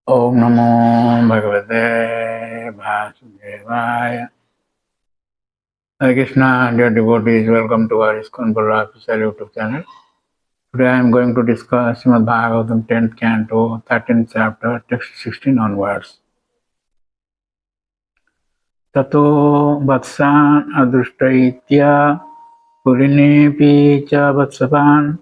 Om Namo Bhagavate Vasudevaya. Hare Krishna, dear devotees, welcome to our ISKCON Ballabh official YouTube channel. Today I am going to discuss Srimad Bhagavatam 10th Canto, 13th chapter, text 16 onwards. Tato vatsan adrushtaitya purinepi cha vatsapan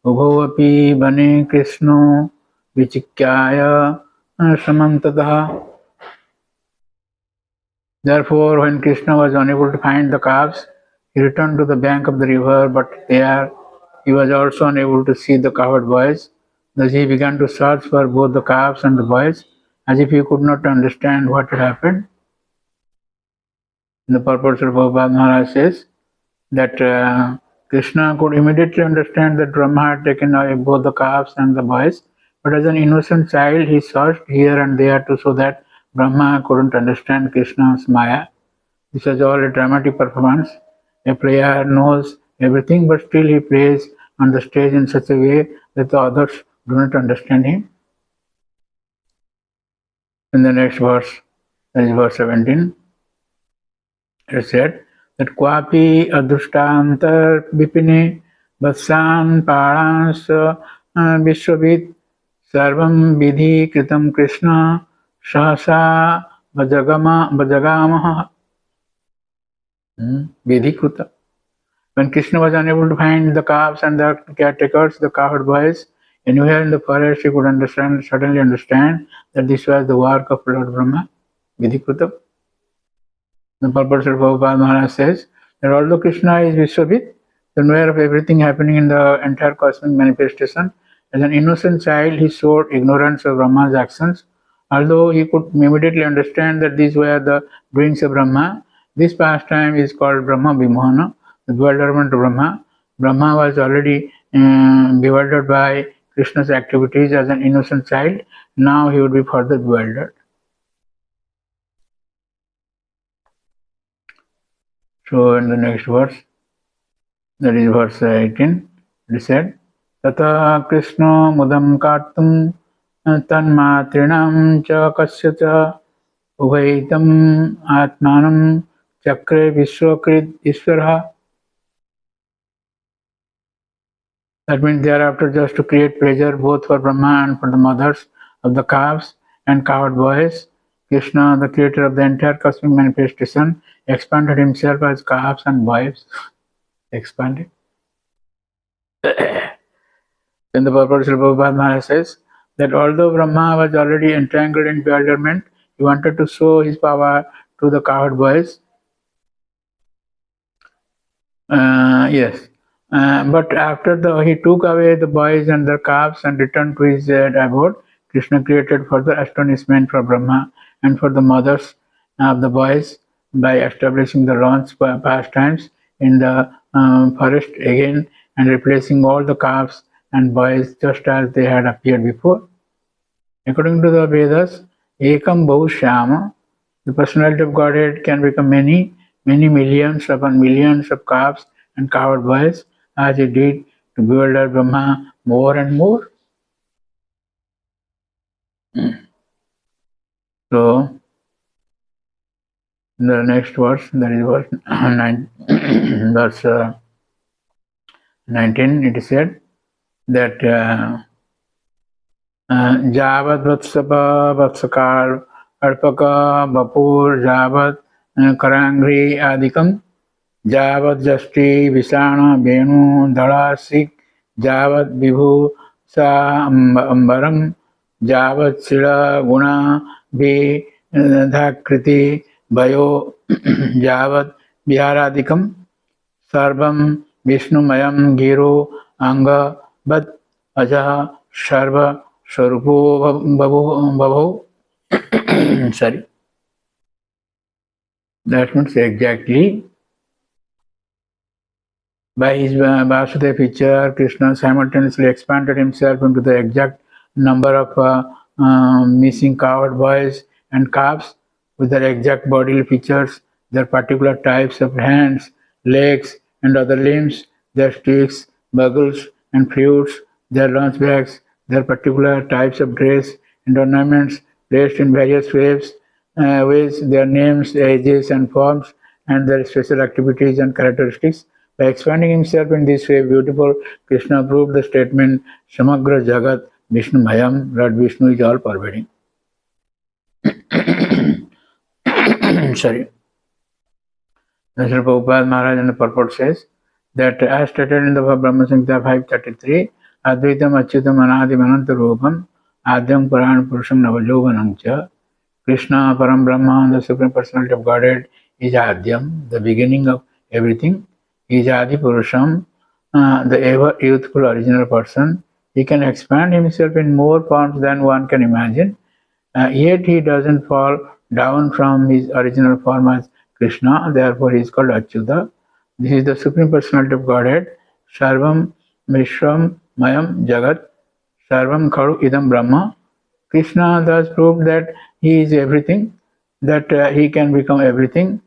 ubhovapi bane Krishno vichikyaya samantadaha. Therefore, when Krishna was unable to find the calves, he returned to the bank of the river, but there he was also unable to see the cowherd boys. Thus he began to search for both the calves and the boys, as if he could not understand what had happened. The purport of Prabhupada Maharaj says that Krishna could immediately understand that Brahma had taken away both the calves and the boys, but as an innocent child he searched here and there to show that Brahma couldn't understand Krishna's Maya. This was all a dramatic performance. A player knows everything, but still he plays on the stage in such a way that the others do not understand him. In the next verse, that is verse 17, it is said that Kwapi adrushtantar vipine vatsan parans vishwavit sarvam vidhi kritam Krishna sahasa vajagamaha vidhikruta. When Krishna was unable to find the calves and the caretakers, the cowherd boys, anywhere in the forest, he could suddenly understand that this was the work of Lord Brahma, Vidhikruta. The purport of Prabhupada Maharaj says that although Krishna is Vishwavit, the knower of everything happening in the entire cosmic manifestation, as an innocent child, he showed ignorance of Brahma's actions. Although he could immediately understand that these were the doings of Brahma, this pastime is called Brahma Vimohana, the bewilderment of Brahma. Brahma was already bewildered by Krishna's activities as an innocent child. Now he would be further bewildered. So in the next verse, that is verse 18, it is said, Tata Krishna mudam kartum tanmatrinam cha kasya cha ubhaitam atmanam chakre vishwakrit iswara. That means thereafter just to create pleasure both for Brahma and for the mothers of the calves and cowherd boys, Krishna, the creator of the entire cosmic manifestation, expanded himself as calves and boys. Expanded. Then the purport of Prabhupada Maharaj says that although Brahma was already entangled in bewilderment, he wanted to show his power to the cowherd boys. But after he took away the boys and their calves and returned to his abode, Krishna created further astonishment for Brahma and for the mothers of the boys by establishing the launch pastimes in the forest again and replacing all the calves and boys just as they had appeared before. According to the Vedas, Ekam Bahushyama, the personality of Godhead can become many millions upon millions of calves and cowherd boys, as he did to bewilder Brahma more and more. So, the next verse, that is verse 19, it is said that Javad Vatsapa Vatsakar Arpaka Vapur Javad Karangri Adikam Javad Jasti Visana Venu Dhalasik Javad Vibhu Sa Ambaram Javad Sila Guna Vi Dhakriti Vayo Javad Viharadikam Sarvam Vishnumayam Giro Anga Bad Ajaha Sarva Swarupo Babhu. Sorry. That means exactly by his Vasudeva feature, Krishna simultaneously expanded himself into the exact number of missing cowherd boys and calves with their exact bodily features, their particular types of hands, legs, and other limbs, their sticks, buckles, and flutes, their lunch bags, their particular types of dress and ornaments, placed in various ways, their names, ages, and forms, and their special activities and characteristics. By expanding himself in this way, beautiful Krishna proved the statement Samagra Jagat Vishnu Bhayam, Lord Vishnu is all pervading. Sorry. Mr. Prabhupada Maharaj in the purport says that as stated in the Brahma Samhita 533, Advaitam Achyutam Anadi Mananta Rupam Adyam Puran Purusham Navajovanam Cha Krishna Param Brahma, the Supreme Personality of Godhead, is Adyam, the beginning of everything. He is Adi Purusham, the ever youthful original person. He can expand himself in more forms than one can imagine. Yet he doesn't fall down from his original form as Krishna, therefore he is called Achyuta. This is the Supreme Personality of Godhead. Sarvam Vishram Mayam Jagat Sarvam Kharu Idam Brahma. Krishna thus proved that he is everything, that he can become everything,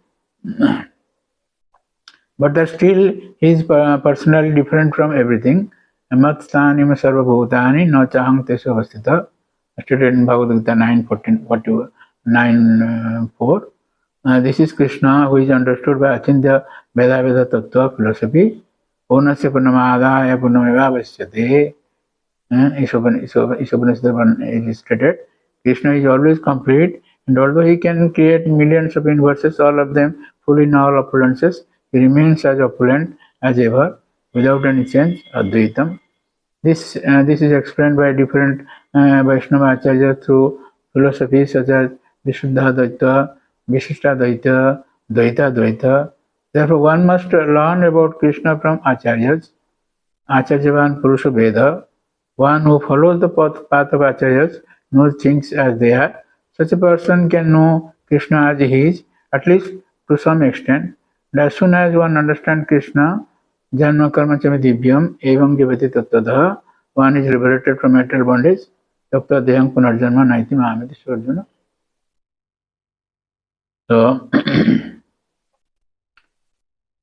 but that still he is personally different from everything. Matstanim sarva bhutani no chaham tesu avastita, stated in Bhagavad Gita 9:4. This is Krishna who is understood by Achintya Veda Veda Tattva philosophy. Onasya Purnamadaya Purnameva Vasyate. Ishopanishad is stated, Krishna is always complete, and although he can create millions of universes, all of them full in all opulences, he remains as opulent as ever, without any change, Advaitam. This is explained by different Vaishnava Acharyas through philosophies such as Vishuddha Dvaita, Vishishta Dvaita, Dvaita Dvaita. Therefore, one must learn about Krishna from Acharyas. Acharyavan Purusha Veda. One who follows the path of Acharyas knows things as they are. Such a person can know Krishna as he is, at least to some extent. And as soon as one understands Krishna, Janma Karma Chami Divyam, Evam Jivati Tattvadah, one is liberated from material bondage. Dr. Deham Punarjanma Naiti Mahamiti Arjuna. So,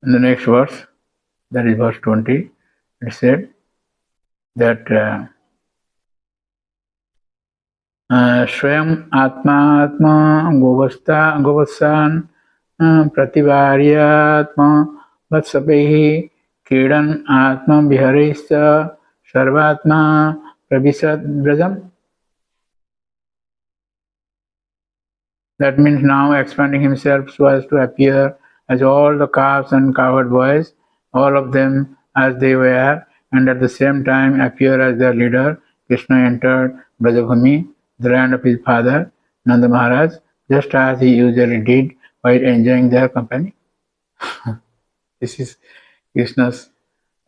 in the next verse, that is verse 20, it said that Swayam Atma Atma Govastan Prativaryatma Vatsapehi Kidan Atma Viharista Sarvatma Prabhisat Brajam. That means now expanding himself so as to appear as all the calves and cowherd boys, all of them as they were, and at the same time appear as their leader. Krishna entered Brajabhumi, the land of his father, Nanda Maharaj, just as he usually did while enjoying their company. This is Krishna's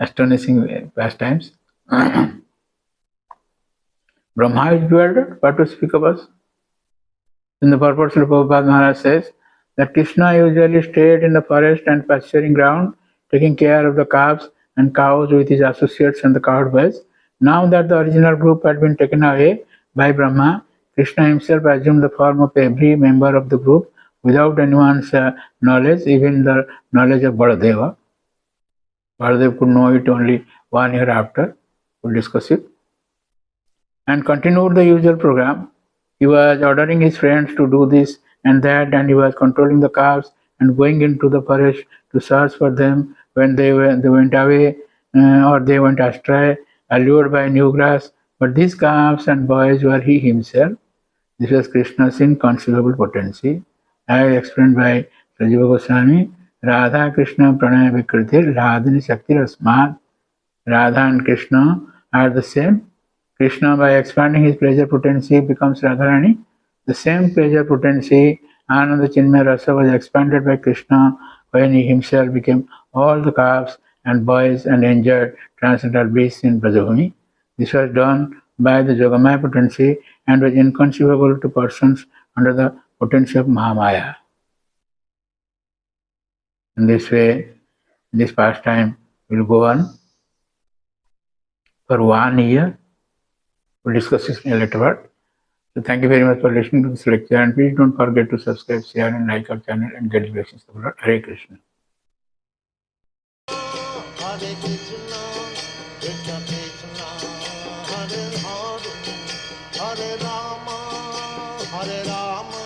astonishing pastimes. Brahma is bewildered, what to speak of us? In the purport, Srila Prabhupada Maharaj says that Krishna usually stayed in the forest and pasturing ground, taking care of the calves and cows with his associates and the cowherd boys. Now that the original group had been taken away by Brahma, Krishna himself assumed the form of every member of the group without anyone's knowledge, even the knowledge of Baladeva. Baladeva could know it only 1 year after. We'll discuss it. And continued the usual program. He was ordering his friends to do this and that, and he was controlling the calves and going into the forest to search for them when they went away or they went astray, allured by new grass. But these calves and boys were he himself. This was Krishna's inconceivable potency, as explained by Rajiva Goswami. Radha Krishna Pranaya Vikritir Radhani Shakti Rasmat. Radha and Krishna are the same. Krishna, by expanding his pleasure potency, becomes Radharani. The same pleasure potency, Ananda Chinmaya Rasa, was expanded by Krishna when he himself became all the calves and boys and enjoyed transcendental bliss in Brajabhumi. This was done by the Yogamaya potency and was inconceivable to persons under the potency of Mahamaya. In this way, this pastime will go on for 1 year. We'll discuss this in a later part. So thank you very much for listening to this lecture, and please don't forget to subscribe, share and like our channel and get the blessings of the Lord. Hare Krishna. Hare Krishna, Krishna Krishna, Hare Hare, Hare Rama, Hare Rama